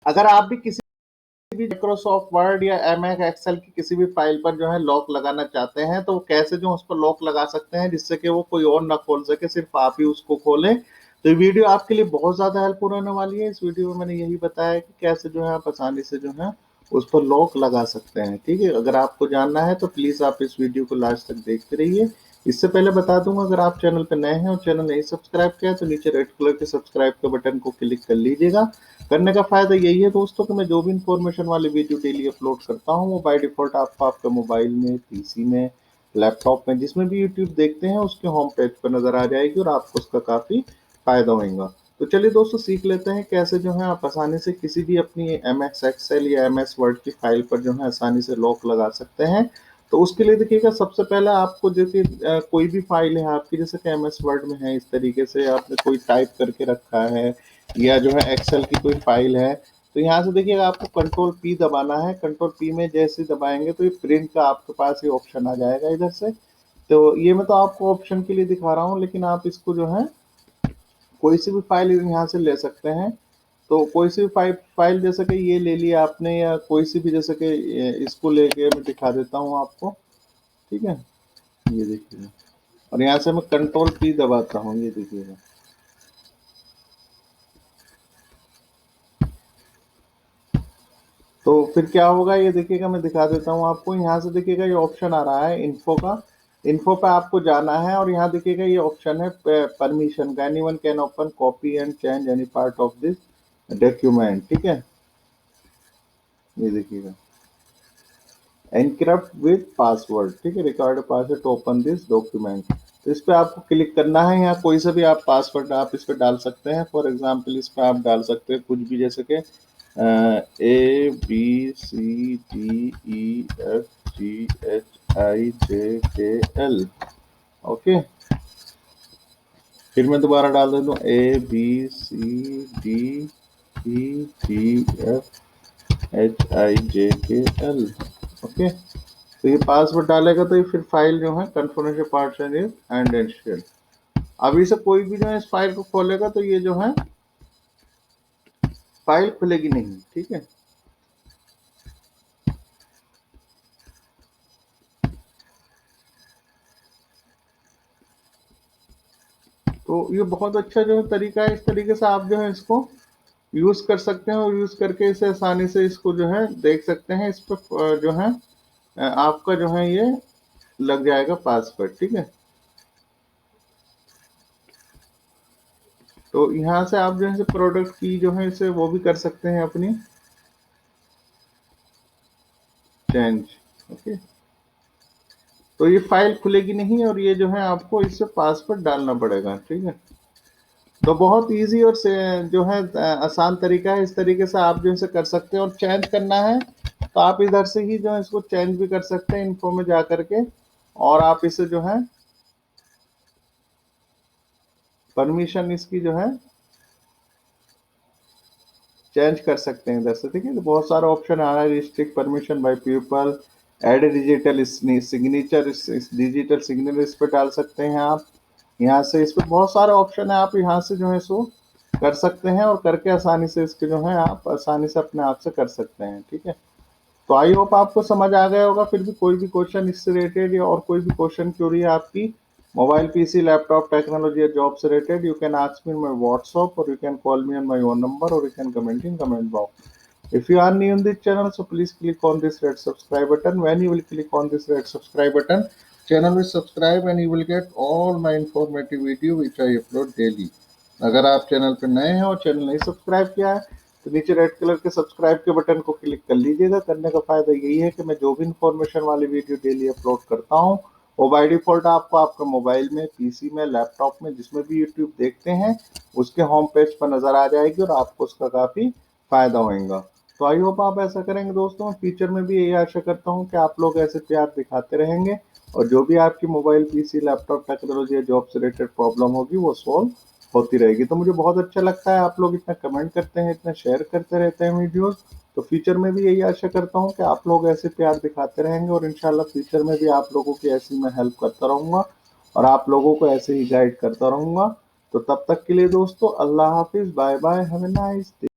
अगर आप भी किसी भी माइक्रोसॉफ्ट वर्ड या एमएस एक्सेल की किसी भी फाइल पर जो है लॉक लगाना चाहते हैं, तो कैसे जो उस पर लॉक लगा सकते हैं जिससे कि वो कोई और ना खोल सके, सिर्फ आप ही उसको खोलें। तो ये वीडियो आपके लिए बहुत ज़्यादा हेल्पफुल होने वाली है। इस वीडियो में मैंने यही बताया है कि कैसे जो है आप आसानी से जो है उस पर लॉक लगा सकते हैं। ठीक है, अगर आपको जानना है तो प्लीज़ आप इस वीडियो को लास्ट तक देखते रहिए। इससे पहले बता दूंगा, अगर आप चैनल पर नए हैं और चैनल नहीं सब्सक्राइब किया है तो नीचे रेड कलर के सब्सक्राइब के बटन को क्लिक कर लीजिएगा। करने का फायदा यही है दोस्तों कि मैं जो भी इंफॉर्मेशन वाली वीडियो डेली अपलोड करता हूँ वो बाय डिफॉल्ट आपको आपके मोबाइल में, पीसी में, लैपटॉप में, जिसमें भी यूट्यूब देखते हैं उसके होम पेज पर नजर आ जाएगी और आपको उसका काफी फायदा होगा। तो चलिए दोस्तों, सीख लेते हैं कैसे जो है आप आसानी से किसी भी अपनी एम एस एक्सेल या एम एस वर्ड की फाइल पर जो है आसानी से लॉक लगा सकते हैं। तो उसके लिए देखिएगा, सबसे पहले आपको जैसे कोई भी फाइल है आपकी, जैसे कि एम एस वर्ड में है, इस तरीके से आपने कोई टाइप करके रखा है या जो है एक्सेल की कोई फाइल है, तो यहाँ से देखिएगा आपको कंट्रोल पी दबाना है। कंट्रोल पी में जैसे दबाएंगे तो ये प्रिंट का आपके पास ये ऑप्शन आ जाएगा इधर से। तो ये मैं तो आपको ऑप्शन के लिए दिखा रहा हूँ, लेकिन आप इसको जो है कोई सी भी फाइल यहाँ से ले सकते हैं। तो कोई सी भी फाइल जैसे कि ये ले लिया आपने, या कोई सी भी, जैसे कि इसको लेके मैं दिखा देता हूँ आपको। ठीक है, ये देखिए, और यहाँ से मैं कंट्रोल पी दबाता हूँ, ये देखिएगा। तो फिर क्या होगा ये देखिएगा, मैं दिखा देता हूँ आपको। यहाँ से देखिएगा ये ऑप्शन आ रहा है इन्फो का। इन्फो पे आपको जाना है और यहाँ देखिएगा ये ऑप्शन है परमिशन का। Anyone can open, copy and change any part of this document. ठीक है, ये देखिएगा, एनक्रिप्ट विद पासवर्ड। ठीक है, record password to open this document. तो इस पे आपको क्लिक करना है। यहाँ कोई सा भी आप पासवर्ड आप इस पे डाल सकते हैं। फॉर एग्जांपल इस पे आप डाल सकते हैं कुछ भी, जैसे कि ABCDEFGHIJKL। ओके, फिर मैं दोबारा डाल देता हूँ ABCDEFGHIJKL। ओके, तो ये पासवर्ड डालेगा तो ये फिर फाइल जो है कन्फर्मेशन पार्ट एंड शेयर। अभी से कोई भी जो है इस फाइल को खोलेगा तो ये जो है फाइल खुलेगी नहीं। ठीक है, तो ये बहुत अच्छा जो है तरीका है। इस तरीके से आप जो है इसको यूज कर सकते हैं और यूज करके इसे आसानी से इसको जो है देख सकते हैं। इस पर जो है आपका जो है ये लग जाएगा पासवर्ड। ठीक है, तो यहाँ से आप जो है प्रोडक्ट की जो है इसे वो भी कर सकते हैं अपनी चेंज। ओके, तो ये फाइल खुलेगी नहीं और ये जो है आपको इससे पासवर्ड डालना पड़ेगा। ठीक है, तो बहुत इजी और से जो है आसान तरीका है। इस तरीके से आप जो इसे कर सकते हैं। और चेंज करना है तो आप इधर से ही जो है इसको चेंज भी कर सकते हैं इन्फो में जा करके, और आप इसे जो है परमिशन इसकी जो है चेंज कर सकते हैं इधर से। ठीक है, तो बहुत सारा ऑप्शन आ रहा है। Restrict permission by people, add digital signature, digital signature इस पे डाल सकते हैं आप। यहाँ से इस पे बहुत सारे ऑप्शन है, आप यहाँ से जो है इसको कर सकते हैं और करके आसानी से इसके जो है आप आसानी से अपने आप से कर सकते हैं। ठीक है, तो आई होप आपको समझ आ गया होगा। फिर भी कोई भी क्वेश्चन इससे रिलेटेड या और कोई भी क्वेश्चन क्यूरी है आपकी मोबाइल, पीसी, लैपटॉप, टेक्नोलॉजी या जॉब से related, you can ask me on my WhatsApp or you can call me on my own number or you can comment in comment box. If you are new in this channel, so please click on this red subscribe button. When you will click on this red subscribe button, channel will subscribe and you will get all my informative video which I upload daily. अगर आप channel पर नए हैं और channel नहीं subscribe किया है तो नीचे रेड कलर के सब्सक्राइब के बटन को क्लिक कर लीजिएगा। करने का फायदा यही है कि मैं जो भी इंफॉर्मेशन वाली वीडियो डेली अपलोड करता हूँ वो बाय डिफॉल्ट आपको आपके मोबाइल में, पीसी में, लैपटॉप में, जिसमें भी यूट्यूब देखते हैं उसके होम पेज पर नजर आ जाएगी और आपको उसका काफी फायदा होगा। तो आई होप आप ऐसा करेंगे दोस्तों। फ्यूचर में भी यही आशा करता हूँ कि आप लोग ऐसे प्यार दिखाते रहेंगे और जो भी आपकी मोबाइल, पीसी, लैपटॉप, टेक्नोलॉजी या जॉब से रिलेटेड प्रॉब्लम होगी वो सॉल्व होती रहेगी। तो मुझे बहुत अच्छा लगता है आप लोग इतना कमेंट करते हैं, इतना शेयर करते रहते हैं वीडियोस। तो फ्यूचर में भी यही आशा करता हूँ कि आप लोग ऐसे प्यार दिखाते रहेंगे और इंशाल्लाह फ्यूचर में भी आप लोगों की ऐसी मैं हेल्प करता रहूँगा और आप लोगों को ऐसे ही गाइड करता रहूँगा। तो तब तक के लिए दोस्तों, अल्लाह हाफिज़, bye bye, have a nice day.